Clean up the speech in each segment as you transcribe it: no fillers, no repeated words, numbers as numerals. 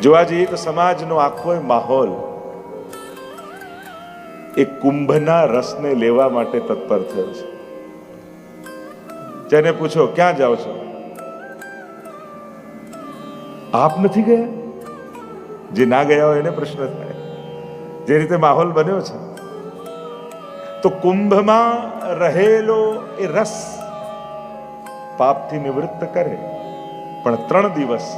જોવા જઈએ તો સમાજનો આખો માહોલ એ કુંભના રસને લેવા માટે તત્પર થયો છે. જેને પૂછો ક્યાં જાઓ છો, આપ નથી ગયા? જે ના ગયા હોય એને પ્રશ્ન થાય. જે રીતે માહોલ બન્યો છે, તો કુંભમાં રહેલો એ રસ પાપથી નિવૃત્ત કરે, પણ 3 દિવસ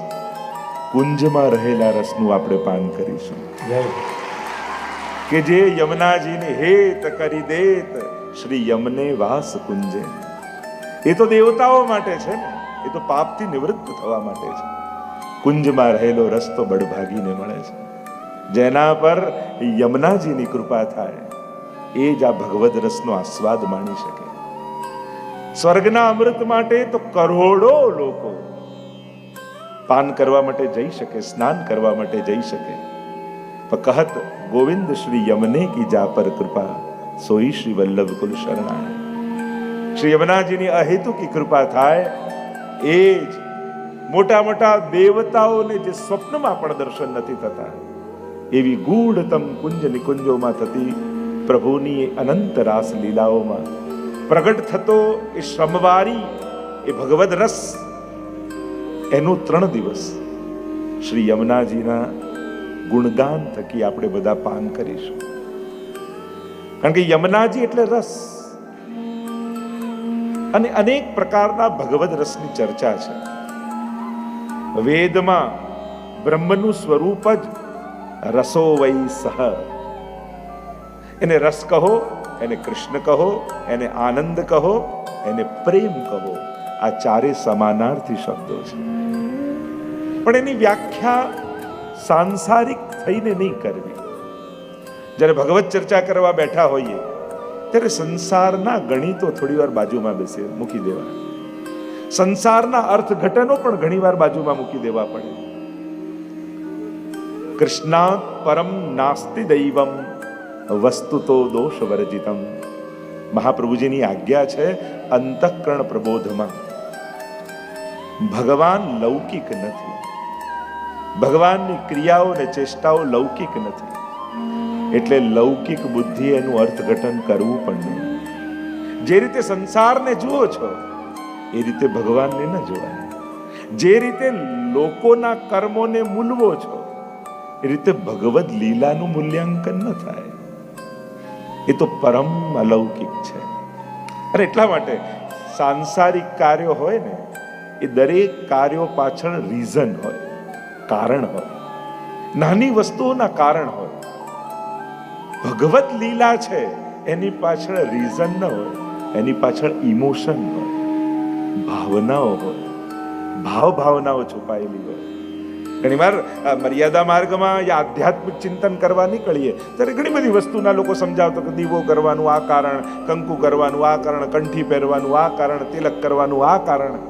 કુંજમાં રહેલા રસનું આપણે પાન કરીશું. કે જે યમુનાજીને હેત કરી દેત શ્રી યમને વાસ કુંજે. એ તો દેવતાઓ માટે છે ને, એ તો પાપથી નિવૃત્ત થવા માટે છે. કુંજમાં રહેલો રસ તો બળભાગીને મળે છે. જેના પર યમુનાજીની કૃપા થાય એ જ આ ભગવદ રસનો આસ્વાદ માણી શકે. સ્વર્ગના અમૃત માટે તો કરોડો લોકો પાન કરવા માટે જઈ શકે, સ્નાન કરવા માટે જઈ શકે. કહત ગોવિંદ શ્રી યમને કી જા પર કૃપા, સોઈ શ્રી વલ્લભ કુલ શરણાય. શ્રી યમુનાજીની અહેતુકી કૃપા થાય એ જ મોટા મોટા દેવતાઓને જે સ્વપ્નમાં પણ દર્શન નથી થતા એવી ગૂઢતમ કુંજ નિકુંજોમાં થતી પ્રભુની અનંત રાસ લીલાઓમાં પ્રગટ થતો એ શ્રમવારી એ ભગવદ રસ, એનું 3 દિવસ શ્રી યમુનાજીના ગુણગાન થકી આપણે બધા પાન કરીશું. કારણ કે યમુનાજી એટલે રસ, અને અનેક પ્રકારના ભગવદ રસની ચર્ચા છે. વેદમાં બ્રહ્મનું સ્વરૂપ જ રસો વૈ સહ. એને રસ કહો, એને કૃષ્ણ કહો, એને આનંદ કહો, એને પ્રેમ કહો, આ 4 સમાનાર્થી શબ્દો છે. પણ એની વ્યાખ્યા સાંસારિક થઈને નહીં કરવી. જ્યારે ભગવત ચર્ચા કરવા બેઠા હોઈએ ત્યારે સંસારના ગણિતો થોડી વાર બાજુમાં મૂકી દેવા, સંસારના અર્થઘટનો પણ ઘણી વાર બાજુમાં મૂકી દેવા પડે. કૃષ્ણાત પરમ નાસ્તિ દૈવમ વસ્તુતો દોષ વર્જિતમ. મહાપ્રભુજીની આજ્ઞા છે અંતઃકરણ પ્રબોધમાં. ભગવાન લૌકિક નથી, ભગવાનની ક્રિયાઓ અને ચેષ્ટાઓ લૌકિક નથી, એટલે લૌકિક બુદ્ધિ એનું અર્થઘટન કરવું પણ નહીં. જે રીતે સંસારને જુઓ છો એ રીતે ભગવાનને ન જોવાય. જે રીતે લોકોના કર્મોને મૂલવો છો એ રીતે ભગવદ લીલાનું મૂલ્યાંકન ન થાય. એ તો પરમ અલૌકિક છે. અને એટલા માટે સાંસારિક કાર્યો હોય ને, એ દરેક કાર્યો પાછળ રીઝન હોય, કારણ હોય, નાની વસ્તુઓના કારણ હોય. ભગવત લીલા છે એની પાછળ રીઝન ન હોય, એની પાછળ ઇમોશન હોય, ભાવનાઓ હોય, ભાવનાઓ છુપાયેલી હોય. ઘણી વાર મર્યાદા માર્ગમાં યા આધ્યાત્મિક ચિંતન કરવા નીકળીએ ત્યારે ઘણી બધી વસ્તુના લોકો સમજાવતો કે દીવો કરવાનું આ કારણ, કંકુ કરવાનું આ કારણ, કંઠી પહેરવાનું આ કારણ, તિલક કરવાનું આ કારણ.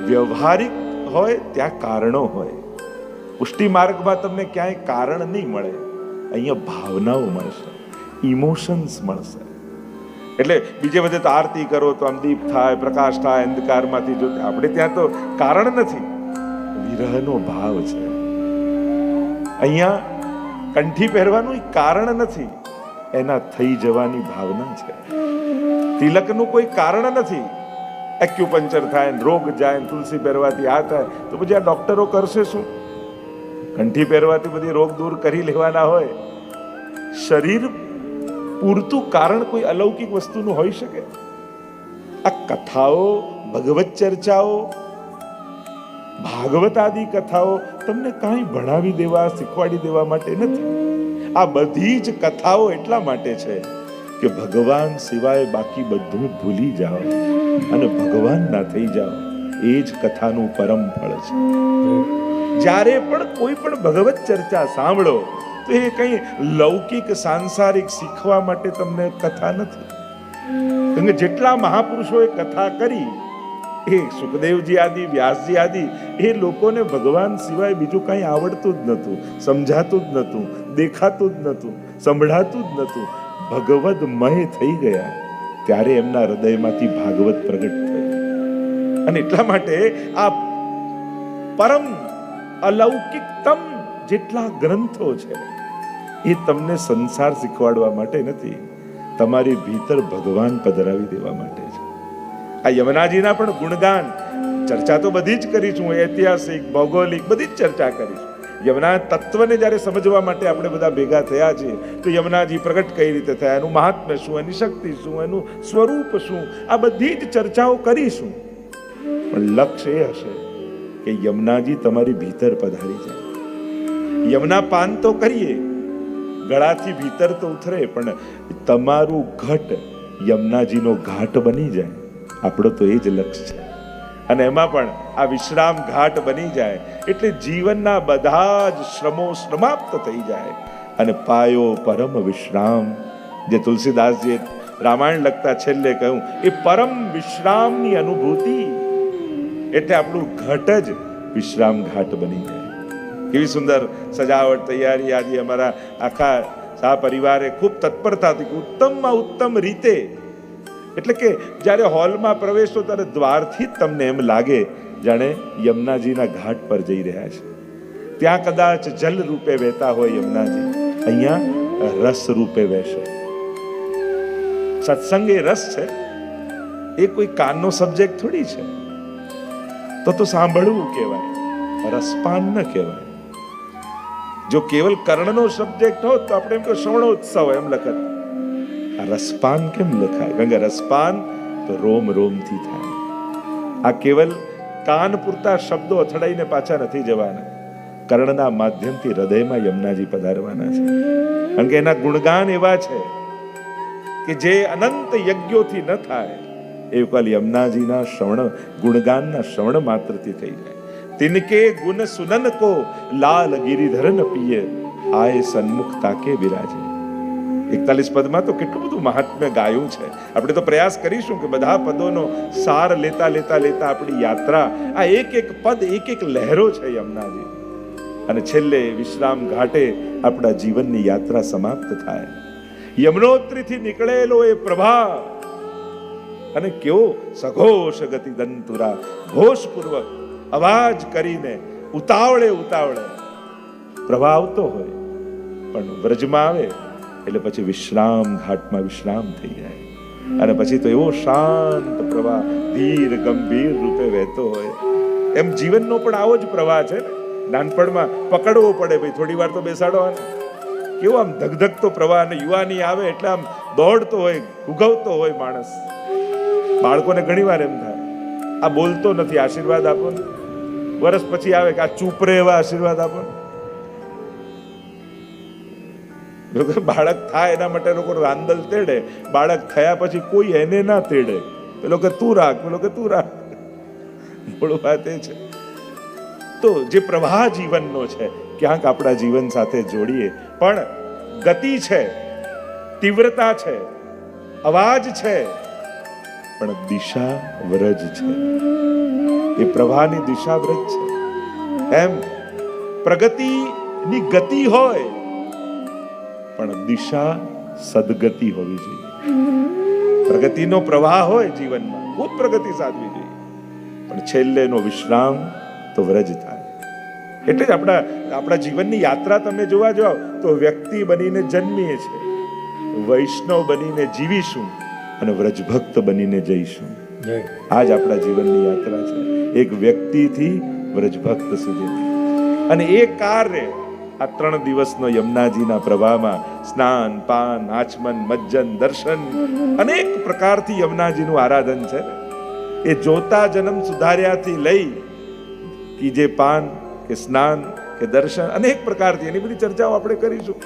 વ્યવહારિક હોય ત્યાં કારણો હોય. પુષ્ટિ માર્ગમાં તમને ક્યાંય કારણ નહીં મળે, અહીંયા ભાવનાઓ મળશે, ઇમોશન્સ મળશે. એટલે બીજે બધે તો આરતી કરો તો આમ દીપ થાય, પ્રકાશ થાય, અંધકારમાંથી જો. આપણે ત્યાં તો કારણ નથી, વિરહનો ભાવ છે. અહીંયા કંઠી પહેરવાનું કારણ નથી, એના થઈ જવાની ભાવના છે. તિલકનું કોઈ કારણ નથી, એક્યુપંચર થાય, રોગ જાય, તુલસી પહેરવાથી આ થાય, તો પછી આ ડોક્ટરો કરશે શું? કંઠી પહેરવાથી બધી રોગ દૂર કરી લેવાના હોય. શરીર પૂરતું કારણ કોઈ અલૌકિક વસ્તુનું હોઈ શકે? આ કથાઓ, ભગવત ચર્ચાઓ, ભાગવત આદિ કથાઓ તમને કાંઈ ભણાવી દેવા, શીખવાડી દેવા માટે નથી. આ બધી જ કથાઓ એટલા માટે છે કે ભગવાન સિવાય બાકી બધું ભૂલી જાઓ અને ભગવાન ના થઈ જાઓ. એ જ કથાનું પરમ ફળ છે. જ્યારે પણ કોઈ પણ ભગવત ચર્ચા સાંભળો તો એ કંઈ લૌકિક સાંસારિક શીખવા માટે તમને કથા નથી. કેમ કે જેટલા મહાપુરુષોએ કથા કરી, એ સુખદેવજી આદિ, વ્યાસજી આદિ, એ લોકોને ભગવાન સિવાય બીજું કંઈ આવડતું જ નહોતું, સમજાતું જ નહોતું, દેખાતું જ નહોતું, સંભળાતું જ નહોતું. ભગવદમય થઈ ગયા ત્યારે એમના હૃદયમાંથી ભાગવત પ્રગટ થઈ. અને એટલા માટે આ પરમ અલૌકિકતમ જેટલા ગ્રંથો છે એ તમને સંસાર શીખવાડવા માટે નથી, તમારી ભીતર ભગવાન પધરાવી દેવા માટે છે. આ યમુનાજીના પણ ગુણગાન ચર્ચા તો બધી જ કરીશું, ઐતિહાસિક, ભૌગોલિક બધી જ ચર્ચા કરીશું. યમુના તત્વને જ્યારે સમજવા માટે આપણે બધા ભેગા થયા છીએ તો યમુનાજી પ્રગટ કઈ રીતે થયા, એનું મહાત્મ્ય શું, એની શક્તિ શું, એનું સ્વરૂપ શું, આ બધી જ ચર્ચાઓ કરીશું. પણ લક્ષ્ય એ હશે કે યમુનાજી તમારી ભીતર પધારી જાય. યમુના પાન તો કરીએ, ગળાથી ભીતર તો ઉતરે, પણ તમારું ઘટ યમુનાજીનો ઘાટ બની જાય. આપણો તો એ જ લક્ષ્ય છે. અને એમાં પણ આ વિશ્રામ ઘાટ બની જાય એટલે જીવનના બધા જ શ્રમો સમાપ્ત થઈ જાય અને પાયો પરમ વિશ્રામ, જે તુલસીદાસજીએ રામાયણ લખતા છેલ્લે કહ્યું, એ પરમ વિશ્રામની અનુભૂતિ. એટલે આપણું ઘટ જ વિશ્રામ ઘાટ બની જાય. કેવી સુંદર સજાવટ, તૈયારી આજે અમારા આખા સહપરિવારે ખૂબ તત્પરતાથી ઉત્તમમાં ઉત્તમ રીતે. એટલે કે જ્યારે હોલમાં પ્રવેશો ત્યારે દ્વારથી જ તમને એમ લાગે જાણે યમુનાજીના ઘાટ પર જઈ રહ્યા છે. ત્યાં કદાચ જલ રૂપે વહેતા હોય યમુનાજી, અહીંયા રસ રૂપે વહેશે. સત્સંગ એ રસ છે, એ કોઈ કાનનો સબ્જેક્ટ થોડી છે. તો સાંભળવું કહેવાય, રસપાન ન કહેવાય. જો કેવલ કર્ણનો સબ્જેક્ટ હોત તો આપણે એમ કહો શ્રવણોત્સવ એમ લખત. આ રસપાન કેમ લખાય? કારણ કે રસપાન તો રોમ રોમથી થાય. આ કેવલ કાન પૂરતા શબ્દો અથડાઈને પાછા નથી જવાના, કર્ણના માધ્યમથી હૃદયમાં યમુનાજી પધારવાના છે. કારણ કે એના ગુણગાન એવા છે કે જે અનંત યજ્ઞોથી ન થાય, એ કલ યમુનાજીના શ્રવણ ગુણગાનના શ્રવણ માત્રથી થઈ જાય. तिनके गुण सुनन को लाल गिरिधर न पिए, आए सन्मुख ताके विराजे. 41 પદમાં તો કેટલું બધું મહાત્મ્ય ગાયું છે. આપણે તો પ્રયાસ કરીશું કે બધા પદોનો સાર લેતા લેતા લેતા આપણી યાત્રા, આ એક એક પદ એક એક લહેરો છે યમુનાજી. અને છેલ્લે વિશ્રામ ઘાટે આપણા જીવનની યાત્રા સમાપ્ત થાય. યમનોત્રીથી નીકળેલો એ પ્રભા, અને કેવો સઘોષ ગતિ દંતુરા, ઘોષપૂર્વક અવાજ કરીને ઉતાવળે ઉતાવળે પ્રવાહ આવતો હોય, પણ વ્રજમાં આવે એટલે પછી વિશ્રામ ઘાટમાં વિશ્રામ થઈ જાય. અને પછી તો એવો શાંત પ્રવાહ ધીર ગંભીર રૂપે વહેતો હોય. એમ જીવનનો પણ આવો જ પ્રવાહ છે ને. નાનપણમાં પકડવો પડે, ભાઈ થોડી વાર તો બેસાડો. કેવો આમ ધગધગતો પ્રવાહ, અને યુવાની આવે એટલે આમ દોડતો હોય, ઉગવતો હોય માણસ. બાળકોને ઘણી વાર એમ થાય, આ બોલતો નથી, આશીર્વાદ આપો ને. વર્ષ પછી આવે કે આ ચૂપ રહે, એવા આશીર્વાદ આપો ને. બાળક થાય એના માટે લોકો રાંદલ તેડે, બાળક થયા પછી કોઈ એને ના તેડે. પેલો કે તું રાખ, પેલો કે તું રાખ. મૂળ વાત એ છે. તો જે પ્રવાહ જીવનનો છે, ક્યાંક આપણા જીવન સાથે જોડીએ. પણ ગતિ છે, તીવ્રતા છે, અવાજ છે, પણ દિશા વ્રજ છે. એ પ્રવાહની દિશા વ્રજ છે. એમ પ્રગતિની ગતિ હોય, પણ દિશા સદગતિ હોવી જોઈએ. પ્રગતિનો પ્રવાહ હોય જીવનમાં, ખૂબ પ્રગતિ સાધવી જોઈએ, પણ છેલ્લેનો વિશ્રામ તો વ્રજ થાય. એટલે જ આપણા જીવનની યાત્રા તમે જોવા જાઓ તો વ્યક્તિ બનીને જન્મીએ છીએ, વૈષ્ણવ બનીને જીવીશું અને વ્રજભક્ત બનીને જઈશું. આ જ આપણા જીવનની યાત્રા છે, એક વ્યક્તિથી વ્રજભક્ત સુધી. અને એ કાર્ય આ 3 દિવસનો યમુનાજીના પ્રવાહમાં સ્નાન, પાન, આચમન, મજ્જન, દર્શન, અનેક પ્રકારથી યમુનાજીનું આરાધન છે. એ જોતા જન્મ સુધાર્યાથી લઈ કીજે પાન કે સ્નાન કે દર્શન, અનેક પ્રકારથી એની બધી ચર્ચાઓ આપણે કરીશું.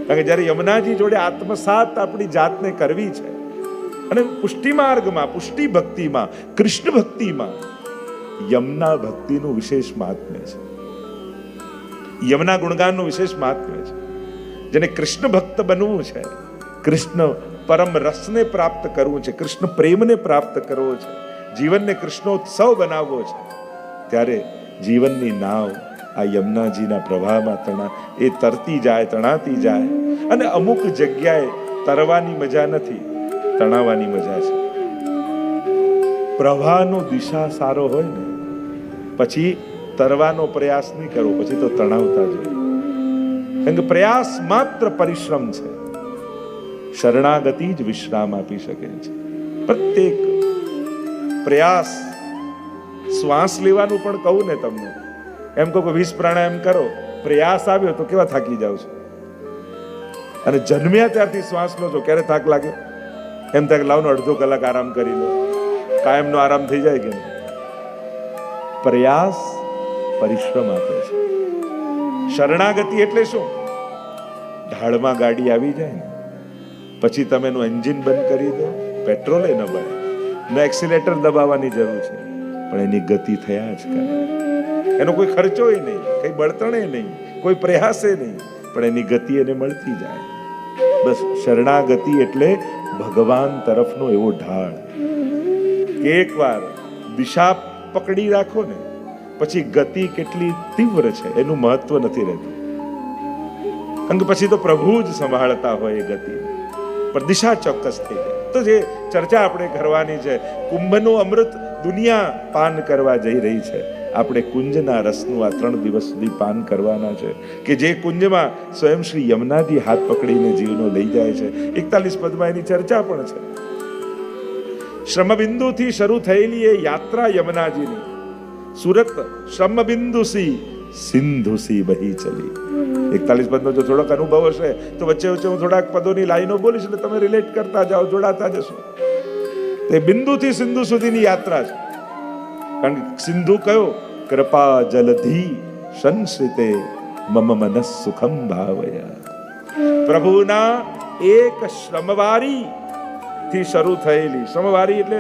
કારણ કે જ્યારે યમુનાજી જોડે આત્મસાત આપણી જાતને કરવી છે, અને પુષ્ટિ માર્ગમાં, પુષ્ટિ ભક્તિમાં, કૃષ્ણ ભક્તિમાં યમુના ભક્તિનું વિશેષ મહાત્મ્ય છે. યમુના ગુણગાનનું વિશેષ મહાત્મ્ય છે. જેને કૃષ્ણ ભક્ત બનવું છે, કૃષ્ણ પરમ રસને પ્રાપ્ત કરવું છે, કૃષ્ણ પ્રેમને પ્રાપ્ત કરવો છે, જીવનને કૃષ્ણોત્સવ બનાવવો છે, ત્યારે જીવનની નાવ આ યમુનાજીના પ્રવાહમાં એ તરતી જાય, તણાતી જાય. અને અમુક જગ્યાએ તરવાની મજા નથી, તણાવવાની મજા છે. પ્રવાહનો દિશા સારો હોય ને, પછી તરવાનો પ્રયાસ નહીં કરવો, પછી તો તણાવતા જોઈએ. કારણ કે પ્રયાસ માત્ર પરિશ્રમ છે. શરણાગતિ જ વિશ્રામ આપી શકે છે. પ્રત્યેક પ્રયાસ, શ્વાસ લેવાનું પણ કહું ને તમને, એમ કહો કે 20 પ્રાણાયામ કરો, પ્રયાસ આવ્યો તો કેવા થાકી જાવ છો. અને જન્મ્યા ત્યારથી શ્વાસ લો છો, ક્યારે થાક લાગે? એમ થાય કે લાવનો અડધો કલાક આરામ કરી લો, કાયમનો આરામ થઈ જાય કે નહીં? પ્રયાસ પરિશ્રમ આપે છે. શરણાગતિ એટલે શું? ઢાળમાં ગાડી આવી જાય ને પછી તમે એનું એન્જિન બંધ કરી દો, પેટ્રોલ ન બળે, ન એક્સિલેટર દબાવવાની જરૂર છે, પણ એની ગતિ થયા જ કરે. એનો કોઈ ખર્ચો નહીં, કઈ બળતણે નહીં, કોઈ પ્રયાસે નહીં, પણ એની ગતિ એને મળતી જાય. બસ શરણાગતિ એટલે ભગવાન તરફનો એવો ઢાળ કે એકવાર દિશા પકડી રાખો ને પછી ગતિ કેટલી તીવ્ર છે એનું મહત્વ નથી રહેતું. કારણ કે પછી તો પ્રભુ જ સંભાળતા હોય એ ગતિ, પણ દિશા ચોક્કસ થઈ જાય. તો જે ચર્ચા આપણે કરવાની છે, કુંભનું અમૃત દુનિયા પાન કરવા જઈ રહી છે. આપણે કુંજના રસનું આ 3 દિવસ સુધી પાન કરવાના છે કે જે કુંજમાં સ્વયં શ્રી યમુનાજી હાથ પકડીને જીવનો લઈ જાય છે. 41 પદમાં એની ચર્ચા પણ છે. શ્રમબિંદુથી શરૂ થયેલી એ યાત્રા યમુનાજીની, સુરત શ્રમબિંદુસી સિંધુસી બહી ચલી. 41 પદનો જો થોડોક અનુભવ હશે તો વચ્ચે વચ્ચે હું થોડાક પદોની લાઈનો બોલીશ એટલે તમે રિલેટ કરતા જાઓ, જોડાતા જશો. તે બિંદુથી સિંધુ સુધીની યાત્રા છે. કારણ કે સિંધુ કયો? કૃપા જલધિ સંશ્રિતે મમ મનસ સુખમ ભાવયા. પ્રભુના એક શ્રમવારી થી શરૂ થયેલી, શ્રમવારી એટલે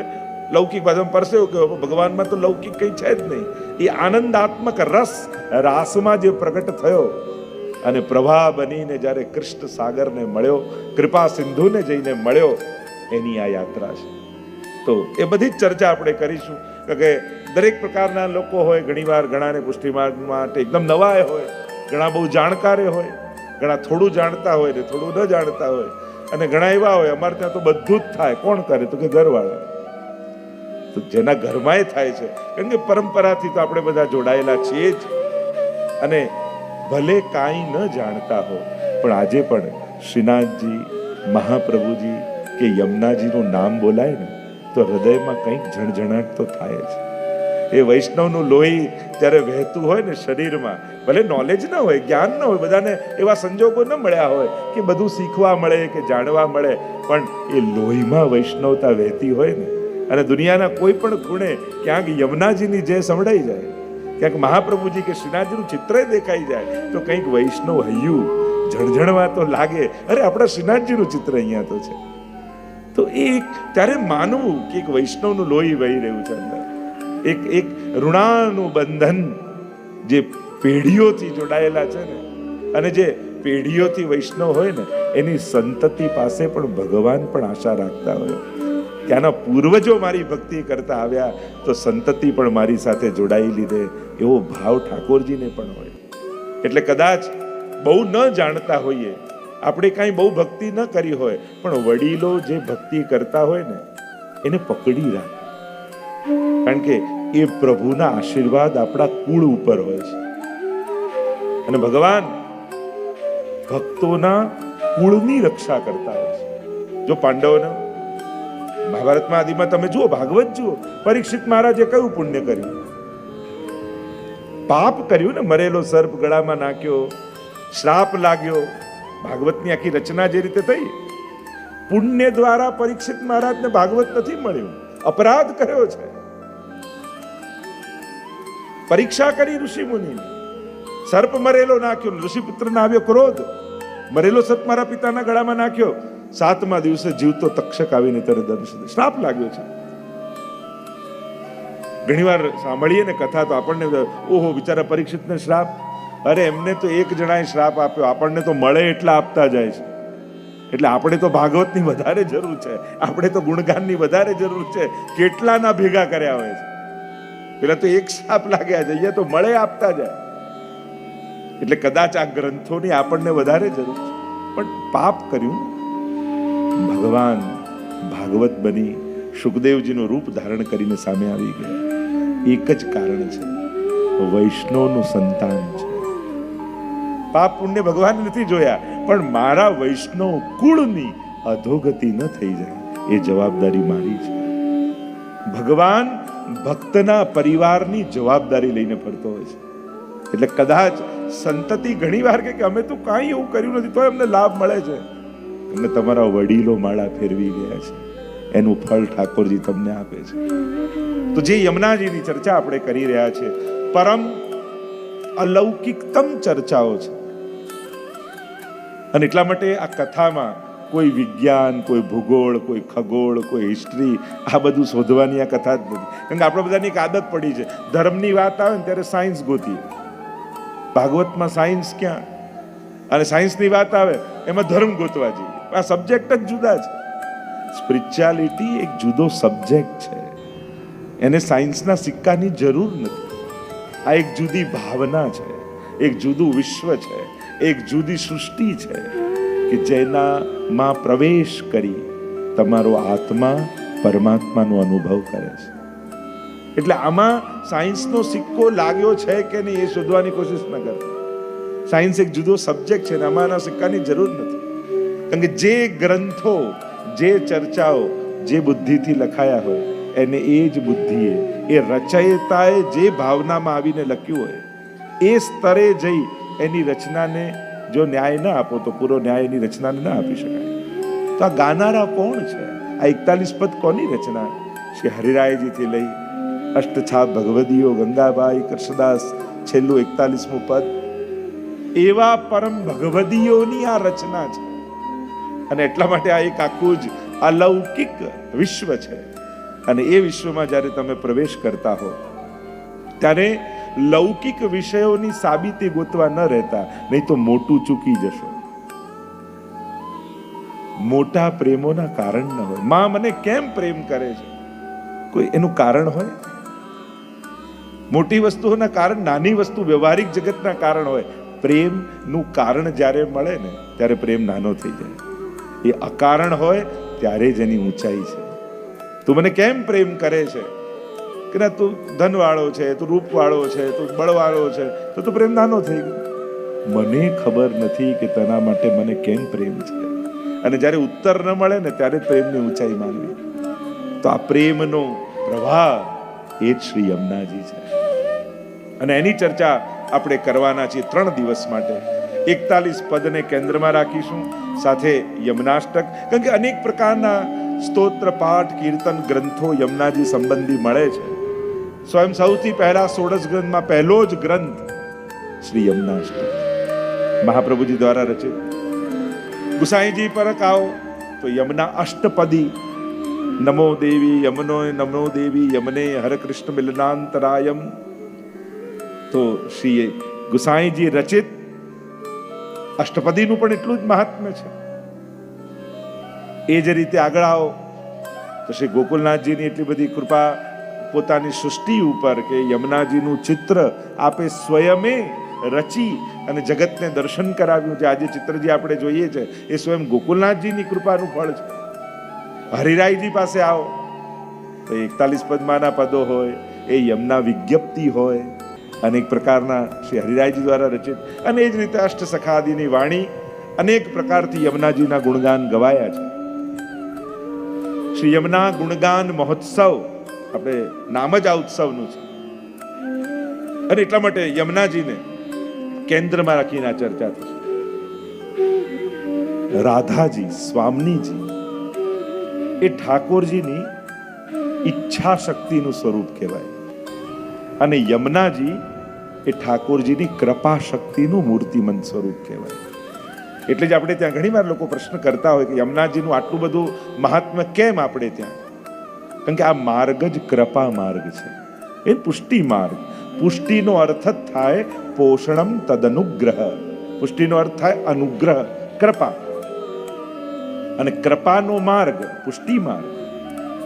લૌકિક ભાષામાં પરસેવો કહેવો, ભગવાનમાં તો લૌકિક કઈ છે જ નહીં. એ આનંદાત્મક રસ રાસમાં જે પ્રગટ થયો અને પ્રભા બનીને જ્યારે કૃષ્ણ સાગરને મળ્યો, કૃપા સિંધુને જઈને મળ્યો, એની આ યાત્રા છે. તો એ બધી જ ચર્ચા આપણે કરીશું. કે દરેક પ્રકારના લોકો હોય, ઘણીવાર ઘણાને પુષ્ટિ માર્ગ માટે એકદમ નવા હોય, ઘણા બહુ જાણકારે હોય, ઘણા થોડું જાણતા હોય ને થોડું ન જાણતા હોય, અને ઘણા એવા હોય અમારે ત્યાં તો બધું જ થાય. કોણ કરે? તો કે ઘરવાળા. તો જેના ઘરમાં થાય છે, કારણ કે પરંપરાથી તો આપણે બધા જોડાયેલા છીએ જ. અને ભલે કાંઈ ન જાણતા હો, પણ આજે પણ શ્રીનાથજી, મહાપ્રભુજી કે યમુનાજીનું નામ બોલાય ને તો હૃદયમાં કંઈક ઝણઝણાટ તો થાય છે. એ વૈષ્ણવનું લોહી ત્યારે વહેતું હોય ને શરીરમાં, ભલે નોલેજ ન હોય, જ્ઞાન ન હોય, બધાને એવા સંજોગો ન મળ્યા હોય કે બધું શીખવા મળે કે જાણવા મળે, પણ એ લોહીમાં વૈષ્ણવતા વહેતી હોય ને, અને દુનિયાના કોઈ પણ ખૂણે ક્યાંક યમુનાજીની જે સંભળાઈ જાય, ક્યાંક મહાપ્રભુજી કે શ્રીનાથજીનું ચિત્ર દેખાઈ જાય તો કંઈક વૈષ્ણવ હૈયું ઝણઝણવા તો લાગે, અરે આપણા શ્રીનાથજીનું ચિત્ર અહીંયા તો છે. તો એક ત્યારે માનવું કે એક વૈષ્ણવનું લોહી વહી રહ્યું છે અંદર. એક ઋણાનું બંધન જે પેઢીઓથી જોડાયેલા છે ને, અને જે પેઢીઓથી વૈષ્ણવ હોય ને એની સંતતિ પાસે પણ ભગવાન પણ આશા રાખતા હોય કે આના પૂર્વજો મારી ભક્તિ કરતા આવ્યા તો સંતતિ પણ મારી સાથે જોડાઈ લીધે, એવો ભાવ ઠાકોરજીને પણ હોય. એટલે કદાચ બહુ ન જાણતા હોઈએ, આપણે કાંઈ બહુ ભક્તિ ન કરી હોય, પણ વડીલો જે ભક્તિ કરતા હોય ને એને પકડી રાખ, કારણ કે એ પ્રભુના આશીર્વાદ આપણા કુળ ઉપર હોય છે. અને ભગવાન ભક્તોના કુળની રક્ષા કરતા હોય છે. જો પાંડવોને મહાભારતમાં આદિમાં તમે જુઓ, ભાગવત જુઓ, પરીક્ષિત મહારાજે કયું પુણ્ય કર્યું? પાપ કર્યું ને, મરેલો સર્પ ગળામાં નાખ્યો, શ્રાપ લાગ્યો. ભાગવતની આખી રચના જે રીતે થઈ, પુણ્ય દ્વારા પરીક્ષિત મહારાજને ભાગવત નથી મળ્યું, અપરાધ કર્યો છે. પરીક્ષા કરી ઋષિ મુનિ, સર્પ મરેલો નાખ્યો, ઋષિપુત્રને આવ્યો ક્રોધ, મરેલો સર્પ મારા પિતાના ગળામાં નાખ્યો, 7મા દિવસે જીવતો તક્ષક આવીને તરત દંશ દે, શ્રાપ લાગ્યો છે. ઘણીવાર સાંભળીએ ને કથા તો આપણને ઓહો બિચારા પરીક્ષિતને શ્રાપ, અરે એમને તો એક જણાએ શ્રાપ આપ્યો, આપણને તો મળે એટલા આપતા જાય છે. એટલે આપણે તો ભાગવતની વધારે જરૂર છે, આપણે તો ગુણગાનની વધારે જરૂર છે, કેટલાના ભેગા કર્યા હોય છે. પેલા તો એક શ્રાપ લાગ્યા છે, અહીંયા તો મળે આપતા જાય. એટલે કદાચ આ ગ્રંથોની આપણને વધારે જરૂર છે, પણ પાપ કર્યું. ભગવાન ભાગવત બની સુખદેવજીનું રૂપ ધારણ કરીને સામે આવી ગયા. એક જ કારણ છે, વૈષ્ણવનું સંતાન છે. પાપ પુણ્ય ભગવાન નથી જોયા, પણ મારા વૈષ્ણવ કુળની અધોગતિ ન થઈ જાય એ જવાબદારી મારી છે. ભગવાન ભક્તના પરિવારની જવાબદારી લઈને ફરતો હોય છે. એટલે કદાચ સંતતિ ઘણી વાર કે અમે તો કાંઈ એવું કર્યું નથી તો અમને લાભ મળે છે. અમને તમારા વડીલો માળા ફેરવી ગયા છે, એનું ફળ ઠાકોરજી તમને આપે છે. તો જે યમુનાજીની ચર્ચા આપણે કરી રહ્યા છે, પરમ અલૌકિકતમ ચર્ચાઓ છે. અને એટલા માટે આ કથામાં કોઈ વિજ્ઞાન, કોઈ ભૂગોળ, કોઈ ખગોળ, કોઈ હિસ્ટ્રી, આ બધું શોધવાની આ કથા જ નથી. કારણ કે આપણે બધાની એક આદત પડી છે, ધર્મની વાત આવે ને ત્યારે સાયન્સ ગોતીએ. ભાગવતમાં સાયન્સ ક્યાં? અને સાયન્સની વાત આવે એમાં ધર્મ ગોતવા જઈએ. આ સબ્જેક્ટ જ જુદા છે. સ્પિરિચ્યુઆલિટી એક જુદો સબ્જેક્ટ છે, એને સાયન્સના સિક્કાની જરૂર નથી. આ એક જુદી ભાવના છે, એક જુદું વિશ્વ છે, એક જુદી સૃષ્ટિ છે કે જેનામાં પ્રવેશ કરી તમારો આત્મા પરમાત્માનો અનુભવ કરે છે. એટલે આમાં સાયન્સનો સિક્કો લાગ્યો છે કે નહીં એ શોધવાની કોશિશ ન કરતા. સાયન્સ એક જુદો સબ્જેક્ટ છે ને આમાંના સિક્કાની જરૂર નથી. કારણ કે જે ગ્રંથો, જે ચર્ચાઓ જે બુદ્ધિથી લખાયા હોય એને એ જ બુદ્ધિએ, એ રચયિતાએ જે ભાવનામાં આવીને લખ્યું હોય એ સ્તરે જઈ એની રચનાને જો ન્યાય ન આપો તો પૂરો ન્યાય એની રચનાને ન આપી શકાય. તો આ ગાનારા કોણ છે? આ 41 પદ કોની રચના? શ્રી હરિરાયજીથી લઈ અષ્ટછાપ ભગવદીઓ, ગંગાબાઈ, કૃષ્ણદાસ, છેલ્લું 41મું પદ, એવા પરમ ભગવદીઓની આ રચના છે. અને એટલા માટે આ એક આખું જ અલૌકિક વિશ્વ છે. અને એ વિશ્વમાં જ્યારે તમે પ્રવેશ કરતા હો ત્યારે લૌકિક વિષયોની સાબિતી ગોતવા ન રહેતા, નહીં તો મોટું ચૂકી જશો. મોટા પ્રેમોના કારણ ન હોય. માં મને કેમ પ્રેમ કરે છે, કોઈ એનું કારણ હોય? મોટી વસ્તુઓના કારણ, નાની વસ્તુ વ્યવહારિક જગતના કારણ હોય. પ્રેમનું કારણ જ્યારે મળે ને ત્યારે પ્રેમ નાનો થઈ જાય. એ અકારણ હોય ત્યારે જ એની ઊંચાઈ છે. તું મને કેમ પ્રેમ કરે છે? કે ના, તું ધનવાળો છે, તું રૂપવાળો છે, તું બળવાળો છે, તો તું પ્રેમ નાનો થઈ ગયો. મને ખબર નથી કે તેના માટે મને કેમ પ્રેમ છે. અને જ્યારે ઉત્તર ન મળે ને ત્યારે પ્રેમની ઊંચાઈ માનવી. તો આ પ્રેમનો પ્રવાહ એ જ શ્રી યમુનાજી છે. અને એની ચર્ચા આપણે કરવાના છીએ 3 દિવસ માટે. 41 પદને કેન્દ્રમાં રાખીશું, સાથે યમુનાષ્ટક. કારણ કે અનેક પ્રકારના સ્તોત્ર, પાઠ, કીર્તન ગ્રંથો યમુનાજી સંબંધી મળે છે. સ્વયં સૌથી પહેલા 16 ગ્રંથમાં પહેલો જ ગ્રંથ શ્રી યમુનાષ્ટક મહાપ્રભુજી દ્વારા રચિત. ગુસાઈજી પર આવો તો યમુના અષ્ટપદી, નમો દેવી યમુનોય નમો દેવી યમને હરે કૃષ્ણ મિલનાંતરાયમ. તો શ્રી ગુસાઈજી રચિત અષ્ટપદીનું પણ એટલું જ મહાત્મ્ય છે. એ જ રીતે આગળ આવો તો શ્રી ગોકુલનાથજીની એટલી બધી કૃપા પોતાની સૃષ્ટિ ઉપર કે યમુનાજીનું ચિત્ર આપે સ્વયમે રચી અને જગતને દર્શન કરાવ્યું છે. આજે ચિત્ર જે આપણે જોઈએ છે એ સ્વયં ગોકુલનાથજીની કૃપાનું ફળ છે. હરિરાયજી પાસે આવો તો 41 પદમાંના પદો હોય, એ યમુના વિજ્ઞપ્તિ હોય, અનેક પ્રકારના શ્રી હરિરાયજી દ્વારા રચિત. અને એ જ રીતે અષ્ટ સખાદીની વાણી, અનેક પ્રકારથી યમુનાજીના ગુણગાન ગવાયા છે. શ્રી યમુના ગુણગાન મહોત્સવ, આપણે નામ જ આ ઉત્સવનું છે. અને એટલા માટે યમુનાજીને કેન્દ્રમાં રાખીને આ ચર્ચા થશે. રાધાજી, સ્વામીજી એ ઠાકોરજીની ઈચ્છા શક્તિનું સ્વરૂપ કહેવાય. અને યમુનાજી એ ઠાકોરજીની કૃપા શક્તિનું મૂર્તિમંત સ્વરૂપ કહેવાય. એટલે જ આપણે ત્યાં ઘણી વાર લોકો પ્રશ્ન કરતા હોય કે યમુનાજીનું આટલું બધું મહાત્મ્ય કેમ આપણે ત્યાં? કારણ કે આ માર્ગ જ કૃપા માર્ગ છે. એ પુષ્ટિ માર્ગ. પુષ્ટિનો અર્થ જ થાય પોષણમ તદનુગ્રહ. પુષ્ટિનો અર્થ થાય અનુગ્રહ, કૃપા. અને કૃપાનો માર્ગ પુષ્ટિ માર્ગ.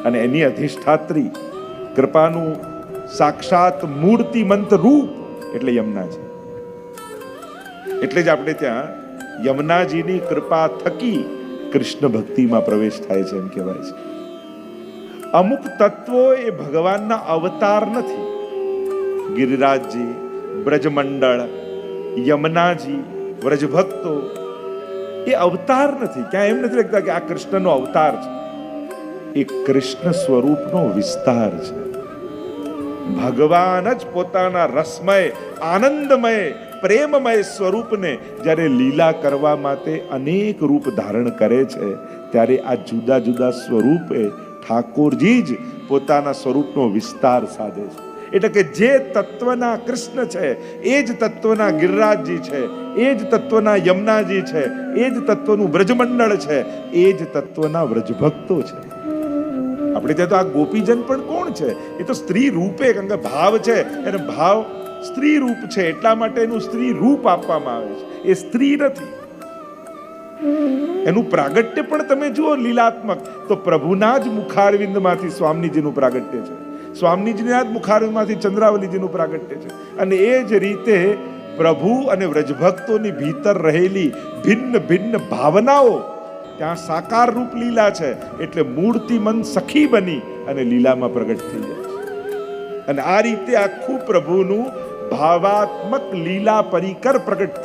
અને એની અધિષ્ઠાત્રી, કૃપાનું સાક્ષાત મૂર્તિમંત રૂપ એટલે યમુનાજી. એટલે જ આપણે ત્યાં યમુનાજીની કૃપા થકી કૃષ્ણ ભક્તિમાં પ્રવેશ થાય છે એમ કહેવાય છે. અમુક તત્વો એ ભગવાનના અવતાર નથી. ગિરિરાજજી, બ્રજમંડળ, યમુનાજી, વ્રજભક્તો એ અવતાર નથી. ક્યાં એમ નથી લખતા કે આ કૃષ્ણનો અવતાર છે. એ કૃષ્ણ સ્વરૂપનો વિસ્તાર છે. ભગવાન જ પોતાના રસમય, આનંદમય, પ્રેમમય સ્વરૂપને જ્યારે લીલા કરવા માટે અનેક રૂપ ધારણ કરે છે, ત્યારે આ જુદા જુદા સ્વરૂપે ઠાકોરજી જ પોતાના સ્વરૂપનો વિસ્તાર સાધે છે. એટલે કે જે તત્વના કૃષ્ણ છે, એ જ તત્વના ગિરિરાજજી છે, એ જ તત્વના યમુનાજી છે, એ જ તત્વનું બ્રજમંડળ છે, એ જ તત્વના વ્રજભક્તો છે. આપણે ત્યાં તો આ ગોપીજન પણ કોણ છે? એ તો સ્ત્રી રૂપે, કારણ કે ભાવ છે, એને ભાવ સ્ત્રી રૂપ છે, એટલા માટે એનું સ્ત્રી રૂપ આપવામાં આવે છે. એ સ્ત્રી નથી. એનું પ્રાગટ્ય પણ તમે જુઓ લીલાત્મક, તો પ્રભુના જ મુખારવિંદમાંથી સ્વામીજીનું પ્રાગટ્ય છે, સ્વામીજીના જ મુખારવિંદમાંથી ચંદ્રાવલીજીનું પ્રાગટ્ય છે. અને એ જ રીતે પ્રભુ અને વ્રજભક્તોની ભીતર રહેલી ભિન્ન ભિન્ન ભાવનાઓ ત્યાં સાકાર રૂપ લીલા છે. એટલે મૂર્તિમંત સખી બની અને લીલામાં પ્રગટ થઈ જાય છે. અને આ રીતે આખું પ્રભુનું ભાવાત્મક લીલા પરિકર પ્રગટ